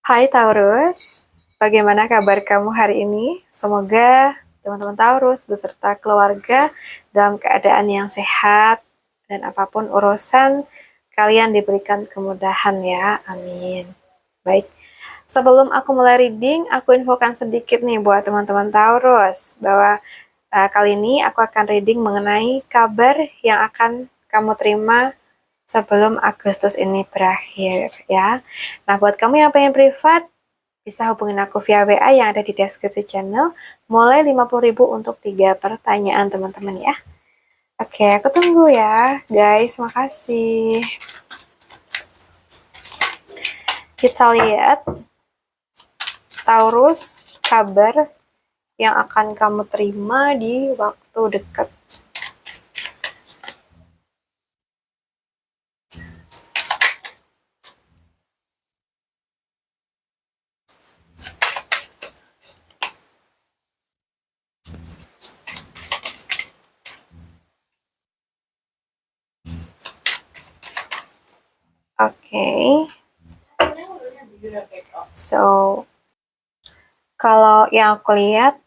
Hai Taurus, bagaimana kabar kamu hari ini? Semoga teman-teman Taurus beserta keluarga dalam keadaan yang sehat dan apapun urusan kalian diberikan kemudahan ya, amin. Baik, sebelum aku mulai reading, aku infokan sedikit nih buat teman-teman Taurus bahwa kali ini aku akan reading mengenai kabar yang akan kamu terima sebelum Agustus ini berakhir ya. Nah, buat kamu yang pengen privat, bisa hubungin aku via WA yang ada di deskripsi channel, mulai 50.000 untuk 3 pertanyaan teman-teman ya. Oke, aku tunggu ya guys, makasih. Kita lihat Taurus, kabar yang akan kamu terima di waktu dekat. Oke. So, kalau yang aku lihat,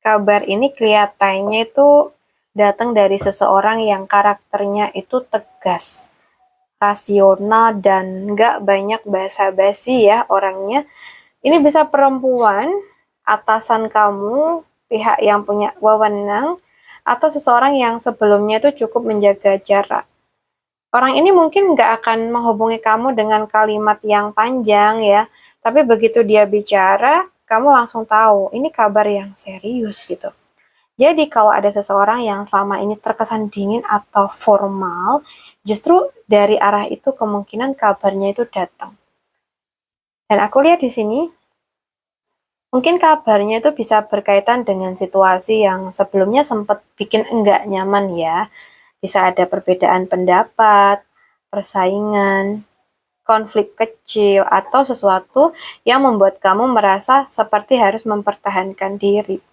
kabar ini kelihatannya itu datang dari seseorang yang karakternya itu tegas, rasional, dan nggak banyak basa-basi ya orangnya. Ini bisa perempuan, atasan kamu, pihak yang punya wewenang, atau seseorang yang sebelumnya itu cukup menjaga jarak. Orang ini mungkin nggak akan menghubungi kamu dengan kalimat yang panjang ya, tapi begitu dia bicara, kamu langsung tahu ini kabar yang serius gitu. Jadi kalau ada seseorang yang selama ini terkesan dingin atau formal, justru dari arah itu kemungkinan kabarnya itu datang. Dan aku lihat di sini, mungkin kabarnya itu bisa berkaitan dengan situasi yang sebelumnya sempat bikin enggak nyaman ya. Bisa ada perbedaan pendapat, persaingan, konflik kecil, atau sesuatu yang membuat kamu merasa seperti harus mempertahankan diri.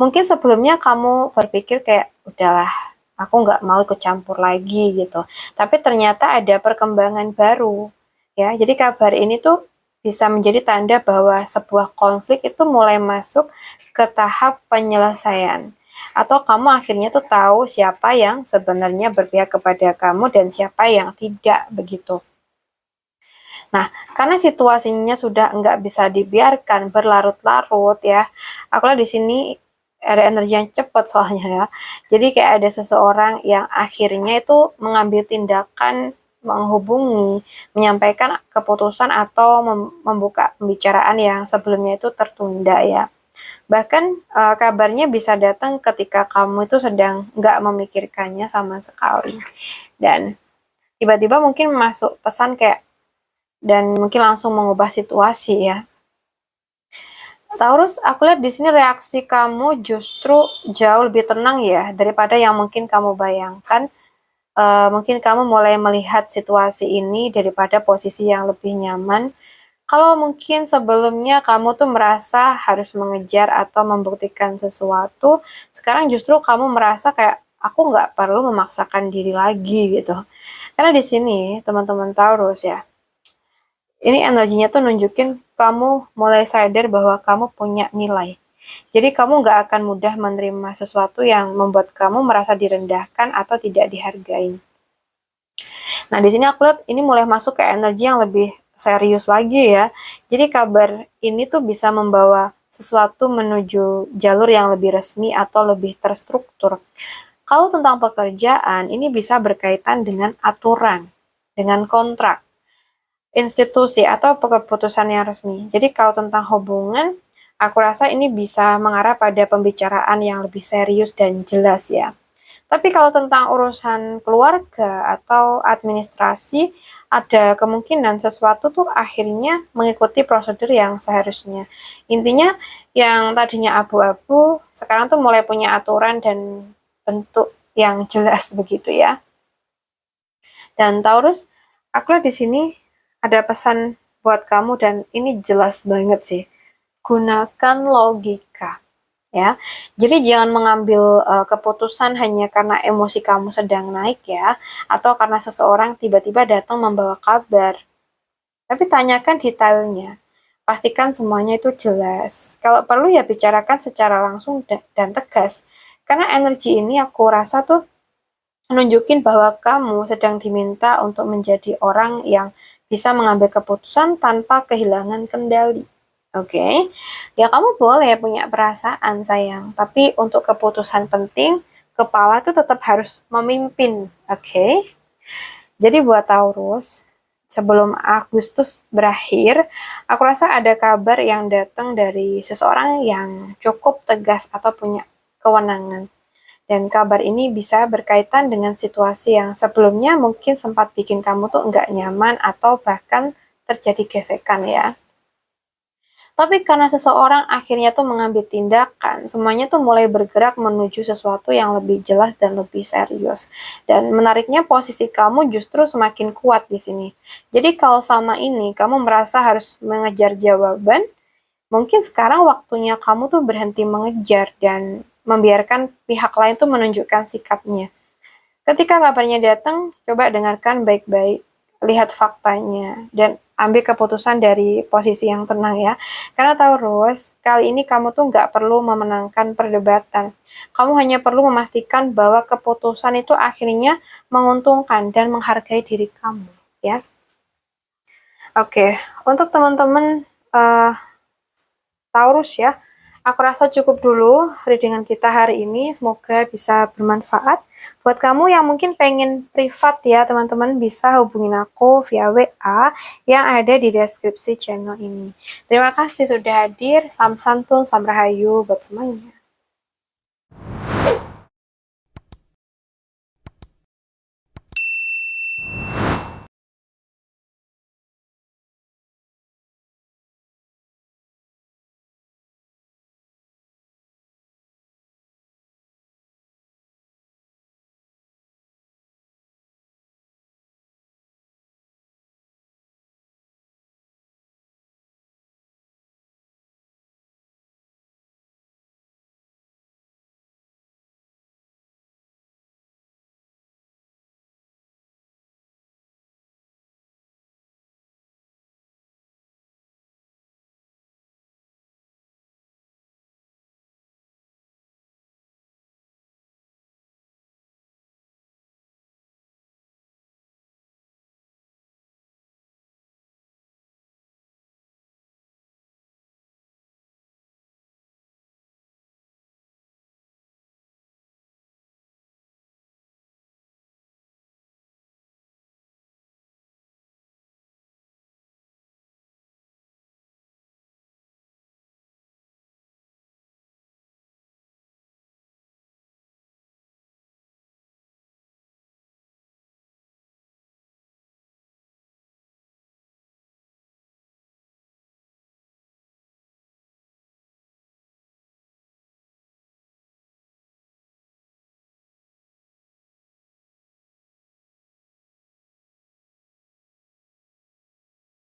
Mungkin sebelumnya kamu berpikir kayak, udahlah, aku nggak mau ikut campur lagi gitu. Tapi ternyata ada perkembangan baru. Ya, jadi kabar ini tuh bisa menjadi tanda bahwa sebuah konflik itu mulai masuk ke tahap penyelesaian. Atau kamu akhirnya tuh tahu siapa yang sebenarnya berpihak kepada kamu dan siapa yang tidak begitu. Nah, karena situasinya sudah nggak bisa dibiarkan berlarut-larut ya, aku lihat di sini ada energi yang cepat soalnya ya. Jadi kayak ada seseorang yang akhirnya itu mengambil tindakan menghubungi, menyampaikan keputusan atau membuka pembicaraan yang sebelumnya itu tertunda ya. Bahkan kabarnya bisa datang ketika kamu itu sedang nggak memikirkannya sama sekali. Dan tiba-tiba mungkin masuk pesan kayak dan mungkin langsung mengubah situasi ya. Taurus, aku lihat di sini reaksi kamu justru jauh lebih tenang ya daripada yang mungkin kamu bayangkan. Mungkin kamu mulai melihat situasi ini daripada posisi yang lebih nyaman. Kalau mungkin sebelumnya kamu tuh merasa harus mengejar atau membuktikan sesuatu, sekarang justru kamu merasa kayak aku nggak perlu memaksakan diri lagi gitu. Karena di sini teman-teman Taurus ya, ini energinya tuh nunjukin kamu mulai sadar bahwa kamu punya nilai. Jadi kamu nggak akan mudah menerima sesuatu yang membuat kamu merasa direndahkan atau tidak dihargai. Nah, di sini aku lihat ini mulai masuk ke energi yang lebih serius lagi ya. Jadi kabar ini tuh bisa membawa sesuatu menuju jalur yang lebih resmi atau lebih terstruktur. Kalau tentang pekerjaan, ini bisa berkaitan dengan aturan, dengan kontrak, institusi atau keputusan yang resmi. Jadi kalau tentang hubungan, aku rasa ini bisa mengarah pada pembicaraan yang lebih serius dan jelas ya. Tapi kalau tentang urusan keluarga atau administrasi, ada kemungkinan sesuatu tuh akhirnya mengikuti prosedur yang seharusnya. Intinya yang tadinya abu-abu, sekarang tuh mulai punya aturan dan bentuk yang jelas begitu ya. Dan Taurus, aku lihat di sini ada pesan buat kamu dan ini jelas banget sih. Gunakan logika ya. Jadi jangan mengambil keputusan hanya karena emosi kamu sedang naik ya, atau karena seseorang tiba-tiba datang membawa kabar. Tapi tanyakan detailnya. pastikan semuanya itu jelas. Kalau perlu ya bicarakan secara langsung dan tegas. Karena energi ini aku rasa tuh nunjukin bahwa kamu sedang diminta untuk menjadi orang yang bisa mengambil keputusan tanpa kehilangan kendali. Oke, ya kamu boleh punya perasaan sayang, tapi untuk keputusan penting, kepala itu tetap harus memimpin. Oke, jadi buat Taurus, sebelum Agustus berakhir, aku rasa ada kabar yang datang dari seseorang yang cukup tegas atau punya kewenangan. Dan kabar ini bisa berkaitan dengan situasi yang sebelumnya mungkin sempat bikin kamu tuh nggak nyaman atau bahkan terjadi gesekan ya. Tapi karena seseorang akhirnya tuh mengambil tindakan, semuanya tuh mulai bergerak menuju sesuatu yang lebih jelas dan lebih serius. Dan menariknya posisi kamu justru semakin kuat di sini. Jadi kalau sama ini kamu merasa harus mengejar jawaban, mungkin sekarang waktunya kamu tuh berhenti mengejar dan membiarkan pihak lain tuh menunjukkan sikapnya. Ketika kabarnya datang, coba dengarkan baik-baik, lihat faktanya, dan ambil keputusan dari posisi yang tenang ya. Karena Taurus, kali ini kamu tuh nggak perlu memenangkan perdebatan. Kamu hanya perlu memastikan bahwa keputusan itu akhirnya menguntungkan dan menghargai diri kamu ya. Oke, untuk teman-teman Taurus ya, aku rasa cukup dulu readingan kita hari ini. Semoga bisa bermanfaat. Buat kamu yang mungkin pengen privat ya, teman-teman bisa hubungin aku via WA yang ada di deskripsi channel ini. Terima kasih sudah hadir. Salam santun, salam rahayu buat semuanya.